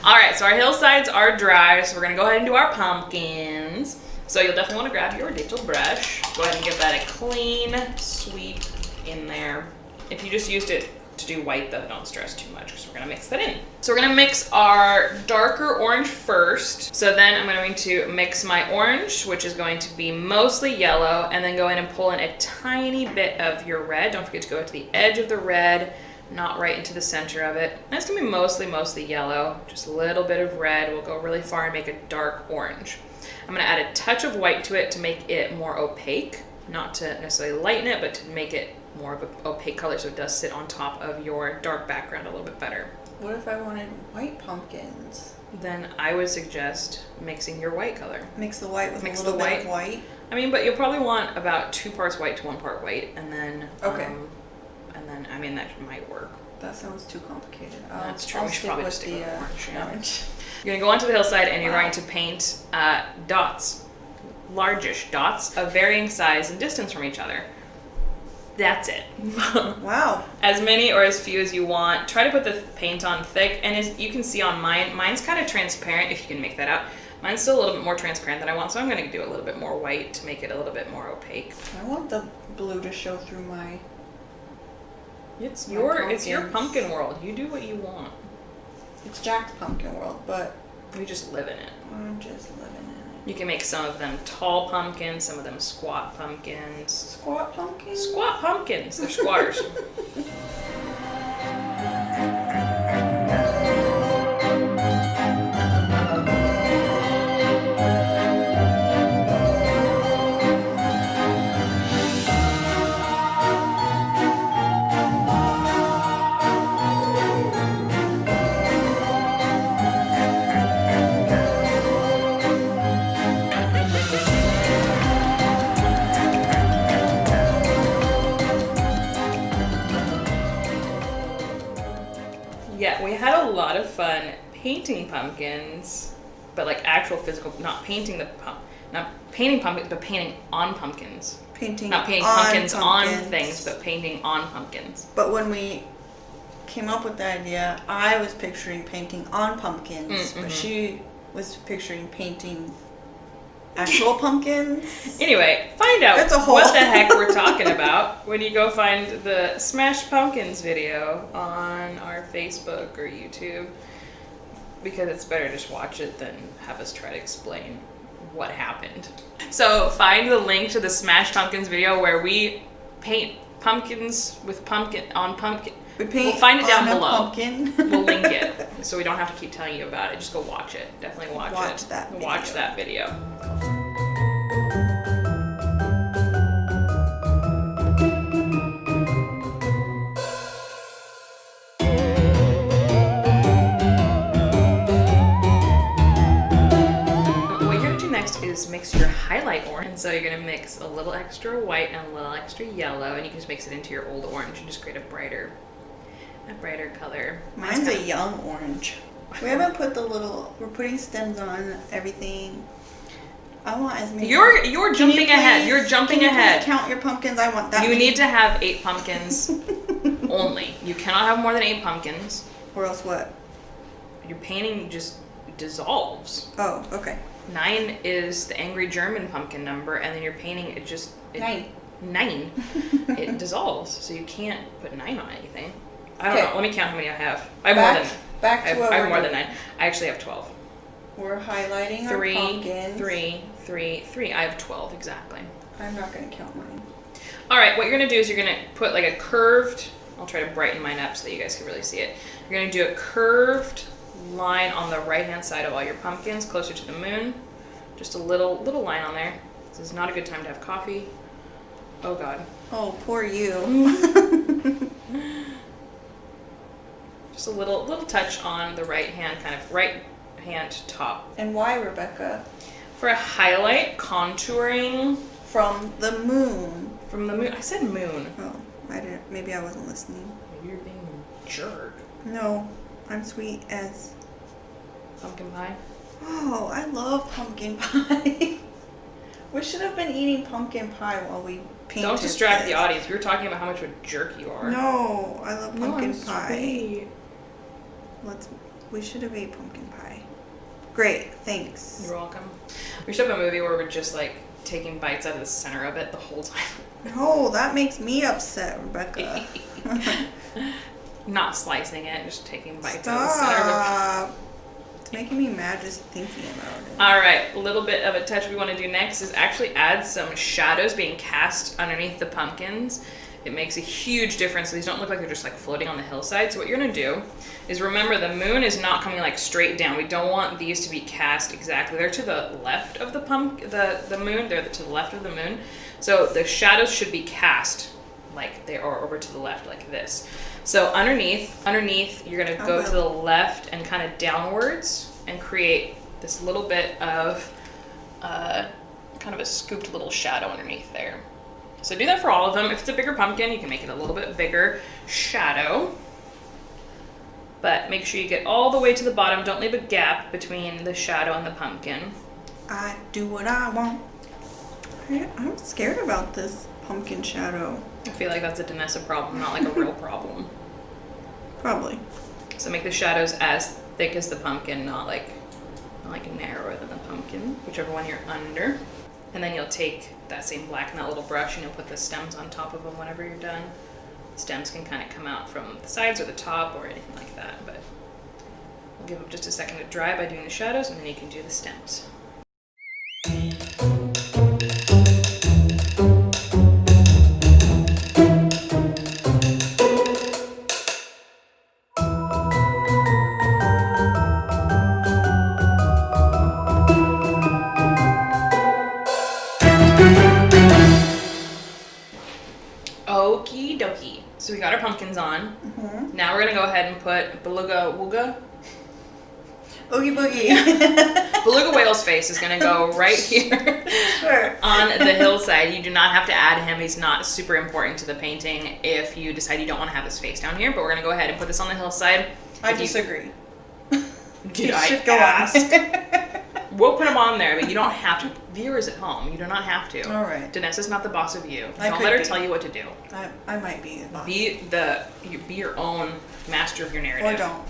Speaker 1: Alright, so our hillsides are dry, so we're going to go ahead and do our pumpkins. So you'll definitely want to grab your digital brush. Go ahead and give that a clean sweep in there. If you just used it to do white though, don't stress too much because we're going to mix that in. So we're going to mix our darker orange first. So then I'm going to mix my orange, which is going to be mostly yellow, and then go in and pull in a tiny bit of your red. Don't forget to go to the edge of the red, not right into the center of it. And it's gonna be mostly yellow, just a little bit of red will go really far and make a dark orange. I'm gonna add a touch of white to it to make it more opaque, not to necessarily lighten it, but to make it more of an opaque color so it does sit on top of your dark background a little bit better.
Speaker 2: What if I wanted white pumpkins?
Speaker 1: Then I would suggest mixing your white color.
Speaker 2: Mix the white with
Speaker 1: Mix
Speaker 2: a little
Speaker 1: the
Speaker 2: bit of white?
Speaker 1: I mean, but you'll probably want about 2 parts white to 1 part white, and then
Speaker 2: okay.
Speaker 1: I mean, that might work.
Speaker 2: That sounds too complicated.
Speaker 1: That's true. We should probably just stick with orange. Yeah.
Speaker 2: Orange.
Speaker 1: You're going to go onto the hillside and you're going to paint dots, largish dots of varying size and distance from each other. That's it.
Speaker 2: Wow.
Speaker 1: As many or as few as you want. Try to put the paint on thick, and as you can see on mine's kind of transparent, if you can make that out. Mine's still a little bit more transparent than I want, so I'm going to do a little bit more white to make it a little bit more opaque.
Speaker 2: I want the blue to show through my...
Speaker 1: It's your pumpkin world. You do what you want.
Speaker 2: It's Jack's pumpkin world, but
Speaker 1: we just live in it.
Speaker 2: I'm just living in it.
Speaker 1: You can make some of them tall pumpkins, some of them squat pumpkins.
Speaker 2: Squat pumpkins?
Speaker 1: Squat pumpkins. They're squatters. Yeah, we had a lot of fun painting pumpkins, but like actual physical, not painting pumpkins, but painting on pumpkins. Not painting pumpkins on things, but painting on pumpkins.
Speaker 2: But when we came up with the idea, I was picturing painting on pumpkins, but she was picturing painting actual pumpkins.
Speaker 1: Anyway, find out what the heck we're talking about when you go find the Smashed Pumpkins video on our Facebook or YouTube, because it's better to just watch it than have us try to explain what happened. So find the link to the Smashed Pumpkins video where we paint pumpkins with pumpkin. We'll find it down below.
Speaker 2: Pumpkin.
Speaker 1: We'll link it so we don't have to keep telling you about it. Just go watch it. Definitely watch it. Watch that video. Is mix your highlight orange. And so you're going to mix a little extra white and a little extra yellow, and you can just mix it into your old orange and just create a brighter color.
Speaker 2: Mine's a young orange. We haven't put we're putting stems on everything. I want as many.
Speaker 1: You're jumping ahead. You're jumping ahead.
Speaker 2: Count your pumpkins. I want that.
Speaker 1: You need to have 8 pumpkins only. You cannot have more than 8 pumpkins.
Speaker 2: Or else what? Your
Speaker 1: painting just dissolves.
Speaker 2: Oh, okay.
Speaker 1: 9 is the angry German pumpkin number, and then your painting, 9. It dissolves, so you can't put 9 on anything. I don't know. Let me count how many I have. I have more than 9. I actually have 12.
Speaker 2: We're highlighting our pumpkins.
Speaker 1: 3. I have 12 exactly.
Speaker 2: I'm not going to count mine.
Speaker 1: All right, what you're going to do is you're going to put like a curved I'll try to brighten mine up so that you guys can really see it. You're going to do a curved line on the right-hand side of all your pumpkins, closer to the moon. Just a little line on there. This is not a good time to have coffee. Oh, God.
Speaker 2: Oh, poor you.
Speaker 1: Just a little touch on the right hand, kind of right hand top.
Speaker 2: And why, Rebekah?
Speaker 1: For a highlight, contouring.
Speaker 2: From the moon.
Speaker 1: From the moon. I said moon.
Speaker 2: Oh, I didn't. Maybe I wasn't listening.
Speaker 1: Maybe you're being a jerk.
Speaker 2: No, I'm sweet as
Speaker 1: Pumpkin pie.
Speaker 2: Oh, I love pumpkin pie. We should have been eating pumpkin pie while we painted.
Speaker 1: Don't distract
Speaker 2: this.
Speaker 1: the audience. We were talking about how much of a jerk you are.
Speaker 2: No, I love pumpkin
Speaker 1: I'm
Speaker 2: pie.
Speaker 1: sweet.
Speaker 2: We should have ate pumpkin pie. Great, thanks.
Speaker 1: You're welcome. We should have a movie where we're just like taking bites out of the center of it the whole time.
Speaker 2: No, that makes me upset, Rebekah.
Speaker 1: Not slicing it, just taking bites out of the center of it.
Speaker 2: Stop. It's making me mad just thinking about it.
Speaker 1: All right, a little bit of a touch we want to do next is actually add some shadows being cast underneath the pumpkins. It makes a huge difference. These don't look like they're just like floating on the hillside. So what you're gonna do is remember the moon is not coming like straight down. We don't want these to be cast exactly. They're to the left of the the moon. They're to the left of the moon. So the shadows should be cast like they are over to the left, like this. So underneath, you're gonna go to the left and kind of downwards and create this little bit of kind of a scooped little shadow underneath there. So do that for all of them. If it's a bigger pumpkin, you can make it a little bit bigger shadow. But make sure you get all the way to the bottom. Don't leave a gap between the shadow and the pumpkin.
Speaker 2: I do what I want. I'm scared about this pumpkin shadow.
Speaker 1: I feel like that's a Danessa problem, not like a real problem.
Speaker 2: Probably.
Speaker 1: So make the shadows as thick as the pumpkin, not like narrower than the pumpkin, whichever one you're under. And then you'll take that same black and that little brush and you'll put the stems on top of them whenever you're done. Stems can kind of come out from the sides or the top or anything like that, but we'll give them just a second to dry by doing the shadows and then you can do the stems. Okie dokie. So we got our pumpkins on. Mm-hmm. Now we're gonna go ahead and put Beluga
Speaker 2: Oogie boogie.
Speaker 1: Beluga whale's face is gonna go right here on the hillside. You do not have to add him. He's not super important to the painting if you decide you don't want to have his face down here. But we're gonna go ahead and put this on the hillside.
Speaker 2: I disagree.
Speaker 1: Did I
Speaker 2: should go
Speaker 1: ask? We'll put them on there, but you don't have to. Viewers at home, you do not have to.
Speaker 2: All right.
Speaker 1: Danessa's not the boss of you.
Speaker 2: I
Speaker 1: Don't
Speaker 2: could
Speaker 1: let her
Speaker 2: be.
Speaker 1: tell you what to do.
Speaker 2: I might be the boss.
Speaker 1: Be your own master of your narrative.
Speaker 2: Or don't.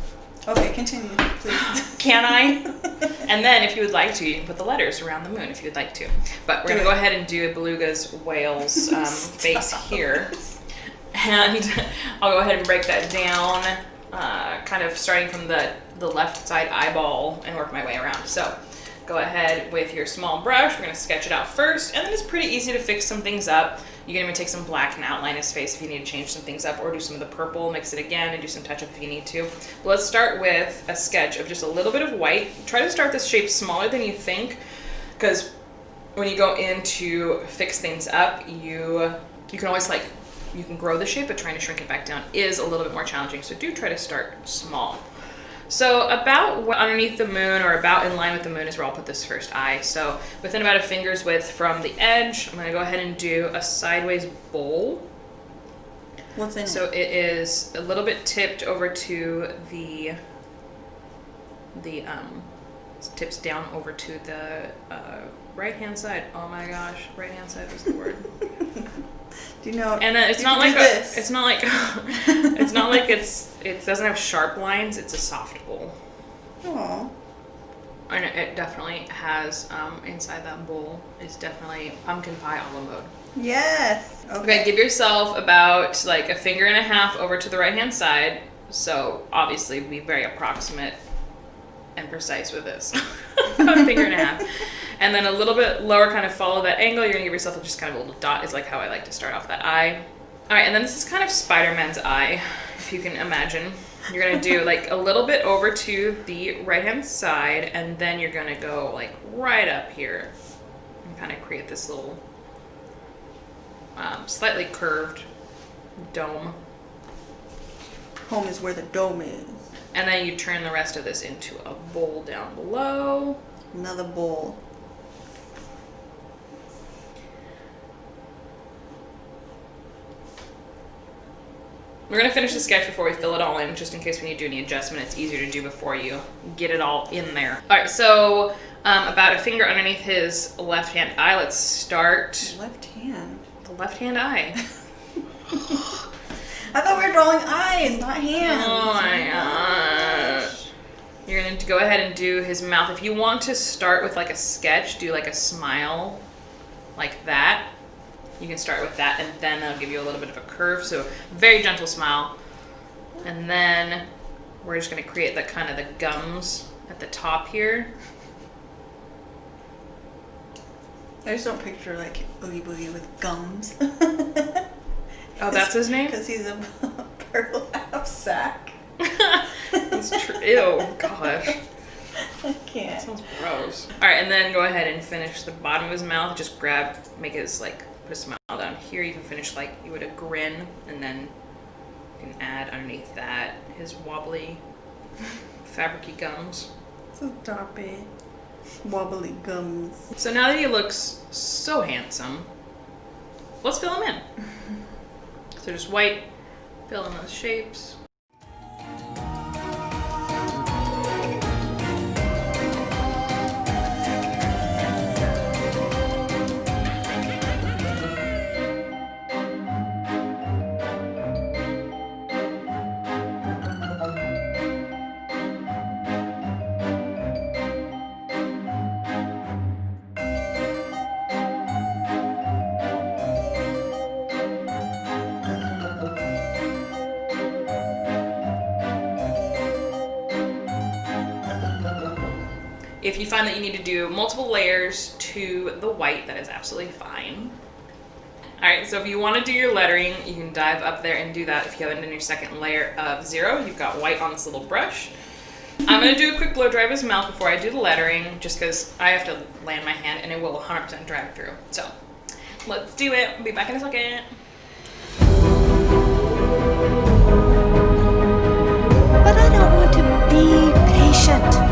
Speaker 2: Okay, continue, please.
Speaker 1: Can I? And then if you would like to, you can put the letters around the moon if you would like to. But we're going to go ahead and do a beluga's whale's face here. And I'll go ahead and break that down, kind of starting from the left side eyeball and work my way around. So go ahead with your small brush. We're going to sketch it out first. And then it's pretty easy to fix some things up. You can even take some black and outline his face if you need to change some things up, or do some of the purple, mix it again, and do some touch-up if you need to. But let's start with a sketch of just a little bit of white. Try to start this shape smaller than you think, because when you go in to fix things up, you can always you can grow the shape, but trying to shrink it back down is a little bit more challenging. So do try to start small. So about underneath the moon, or about in line with the moon, is where I'll put this first eye. So within about a finger's width from the edge, I'm going to go ahead and do a sideways bowl.
Speaker 2: What's in it?
Speaker 1: So it is a little bit tipped over to the tips down over to the right-hand side. Oh my gosh, right-hand side was the word.
Speaker 2: Do you know?
Speaker 1: And it's not like it doesn't have sharp lines. It's a soft bowl.
Speaker 2: Aww.
Speaker 1: And it definitely has inside that bowl is definitely pumpkin pie a la mode.
Speaker 2: Yes.
Speaker 1: Okay, give yourself about like a finger and a half over to the right hand side. So obviously be very approximate and precise with this. A finger and a half. And then a little bit lower, kind of follow that angle. You're gonna give yourself just kind of a little dot, is like how I like to start off that eye. All right, and then this is kind of Spider-Man's eye, if you can imagine. You're gonna do like a little bit over to the right-hand side, and then you're gonna go like right up here and kind of create this little slightly curved dome.
Speaker 2: Home is where the dome is.
Speaker 1: And then you turn the rest of this into a bowl down below.
Speaker 2: Another bowl.
Speaker 1: We're gonna finish the sketch before we fill it all in, just in case when you do any adjustment, it's easier to do before you get it all in there. All right, so about a finger underneath his left-hand eye. Let's start.
Speaker 2: Left hand.
Speaker 1: The left-hand eye.
Speaker 2: I thought we were drawing eyes, not hands.
Speaker 1: Oh my gosh. You're gonna go ahead and do his mouth. If you want to start with like a sketch, do like a smile like that. You can start with that, and then that'll give you a little bit of a curve. So very gentle smile. And then we're just gonna create the kind of the gums at the top here.
Speaker 2: I just don't picture like Oogie Boogie with gums.
Speaker 1: Oh, that's his name?
Speaker 2: Because he's a burlap sack.
Speaker 1: It's true. Ew, gosh.
Speaker 2: I can't.
Speaker 1: That sounds gross. All right, and then go ahead and finish the bottom of his mouth. Just make his like, put a smile down here. You can finish like you would a grin, and then you can add underneath that his wobbly, fabricy gums.
Speaker 2: Stop it. Wobbly gums.
Speaker 1: So now that he looks so handsome, let's fill him in. So just white, fill in those shapes. If you find that you need to do multiple layers to the white, that is absolutely fine. All right, so if you want to do your lettering, you can dive up there and do that. If you haven't done your second layer of 0, you've got white on this little brush. I'm going to do a quick blow dry of his mouth before I do the lettering, just because I have to land my hand and it will 100% drag through. So let's do it. I'll be back in a second.
Speaker 3: But I don't want to be patient.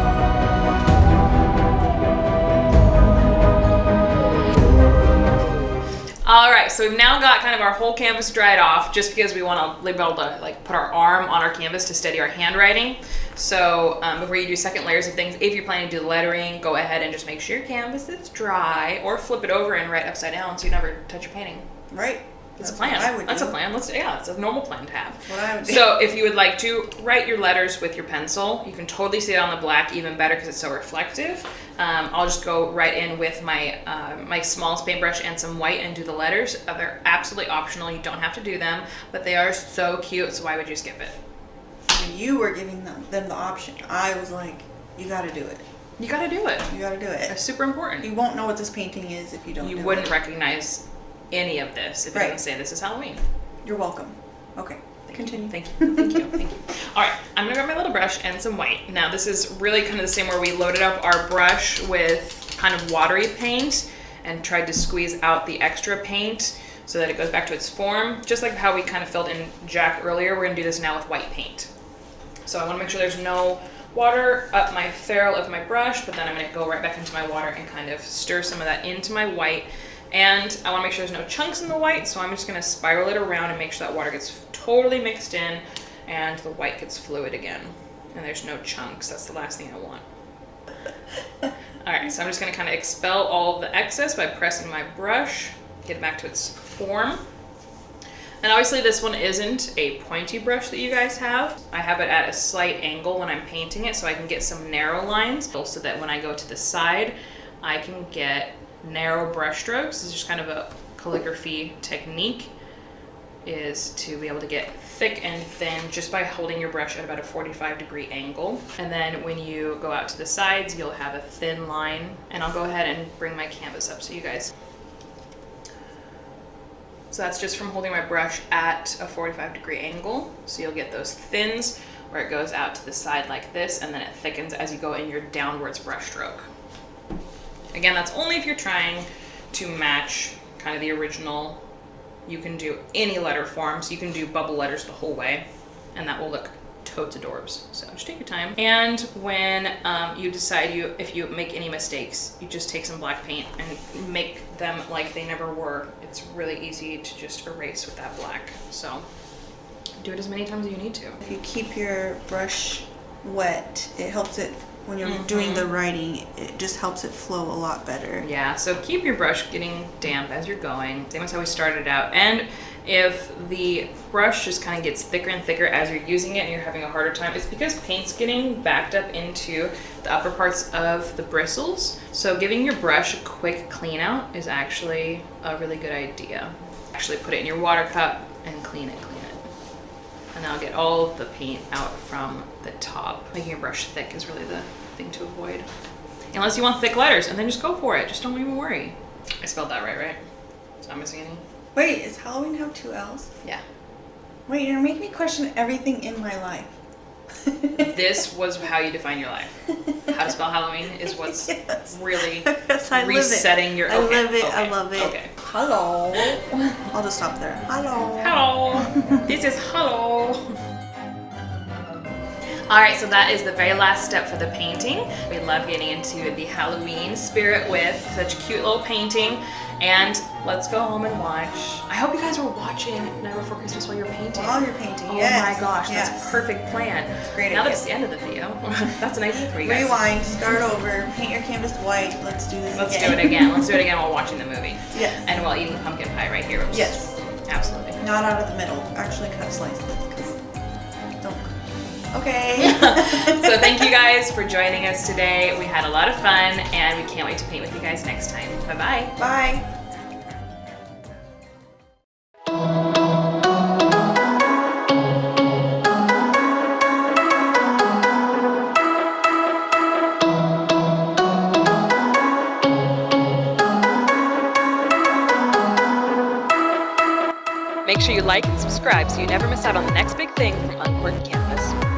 Speaker 1: All right, so we've now got kind of our whole canvas dried off, just because we want to be able to like put our arm on our canvas to steady our handwriting. So before you do second layers of things, if you're planning to do the lettering, go ahead and just make sure your canvas is dry, or flip it over and write upside down so you never touch your painting.
Speaker 2: Right.
Speaker 1: It's a plan. That's a plan. It's a normal plan to have.
Speaker 2: That's what I would do.
Speaker 1: So if you would like to write your letters with your pencil, you can totally see it on the black even better because it's so reflective. I'll just go right in with my my smallest paintbrush and some white and do the letters. They're absolutely optional. You don't have to do them, but they are so cute, so why would you skip it?
Speaker 2: You were giving them the option. I was like, you gotta do it.
Speaker 1: You gotta do it.
Speaker 2: You gotta do it.
Speaker 1: It's super important.
Speaker 2: You won't know what this painting is if you don't do it.
Speaker 1: You wouldn't recognize any of this if you didn't say this is Halloween.
Speaker 2: You're welcome. Okay. Continue.
Speaker 1: Thank you. Thank you. Thank you. All right, I'm gonna grab my little brush and some white. Now this is really kind of the same where we loaded up our brush with kind of watery paint and tried to squeeze out the extra paint so that it goes back to its form. Just like how we kind of filled in Jack earlier, we're gonna do this now with white paint. So I wanna make sure there's no water up my ferrule of my brush, but then I'm gonna go right back into my water and kind of stir some of that into my white. And I want to make sure there's no chunks in the white, so I'm just going to spiral it around and make sure that water gets totally mixed in and the white gets fluid again. And there's no chunks. That's the last thing I want. Alright, so I'm just going to kind of expel all of the excess by pressing my brush, get it back to its form. And obviously this one isn't a pointy brush that you guys have. I have it at a slight angle when I'm painting it so I can get some narrow lines, so that when I go to the side, I can get narrow brush strokes. This is just kind of a calligraphy technique, is to be able to get thick and thin just by holding your brush at about a 45-degree angle. And then when you go out to the sides, you'll have a thin line. And I'll go ahead and bring my canvas up so you guys. So that's just from holding my brush at a 45-degree angle. So you'll get those thins where it goes out to the side like this, and then it thickens as you go in your downwards brush stroke. Again, that's only if you're trying to match kind of the original. You can do any letter forms. You can do bubble letters the whole way, and that will look totes adorbs. So just take your time. And when you decide if you make any mistakes, you just take some black paint and make them like they never were. It's really easy to just erase with that black. So do it as many times as you need to.
Speaker 2: If you keep your brush wet, it helps it when you're doing the writing. It just helps it flow a lot better.
Speaker 1: Yeah, so keep your brush getting damp as you're going. Same as how we started out. And if the brush just kind of gets thicker and thicker as you're using it and you're having a harder time, it's because paint's getting backed up into the upper parts of the bristles. So giving your brush a quick clean out is actually a really good idea. Actually put it in your water cup and clean it. And that'll get all of the paint out from the top. Making your brush thick is really the thing to avoid. Unless you want thick letters, and then just go for it. Just don't even worry. I spelled that right? It's not missing any.
Speaker 2: Wait, does Halloween have 2 L's?
Speaker 1: Yeah.
Speaker 2: Wait, you're making me question everything in my life.
Speaker 1: This was how you define your life. How to spell Halloween is what's really
Speaker 2: Yes, I
Speaker 1: resetting your...
Speaker 2: I live it. I love it.
Speaker 1: Okay.
Speaker 2: Hello. I'll just stop there. Hello.
Speaker 1: Hello. This is hello. All right, so that is the very last step for the painting. We love getting into the Halloween spirit with such a cute little painting. And let's go home and watch. I hope you guys were watching Night Before Christmas while you're painting.
Speaker 2: While you're painting,
Speaker 1: oh
Speaker 2: yes.
Speaker 1: my gosh,
Speaker 2: yes.
Speaker 1: That's a perfect plan.
Speaker 2: Great
Speaker 1: now
Speaker 2: idea.
Speaker 1: that it's the end of the video, that's an idea for you guys.
Speaker 2: Rewind, start over, paint your canvas white. Let's do this
Speaker 1: Let's
Speaker 2: again.
Speaker 1: do it again. Let's do it again while watching the movie.
Speaker 2: Yes.
Speaker 1: And while eating pumpkin pie right here.
Speaker 2: Yes.
Speaker 1: Absolutely.
Speaker 2: Not out of the middle. Actually cut slices. Don't. Okay.
Speaker 1: So thank you guys for joining us today. We had a lot of fun, and we can't wait to paint with you guys next time. Bye-bye.
Speaker 2: Bye.
Speaker 4: Make sure you like and subscribe so you never miss out on the next big thing from Uncorked Canvas.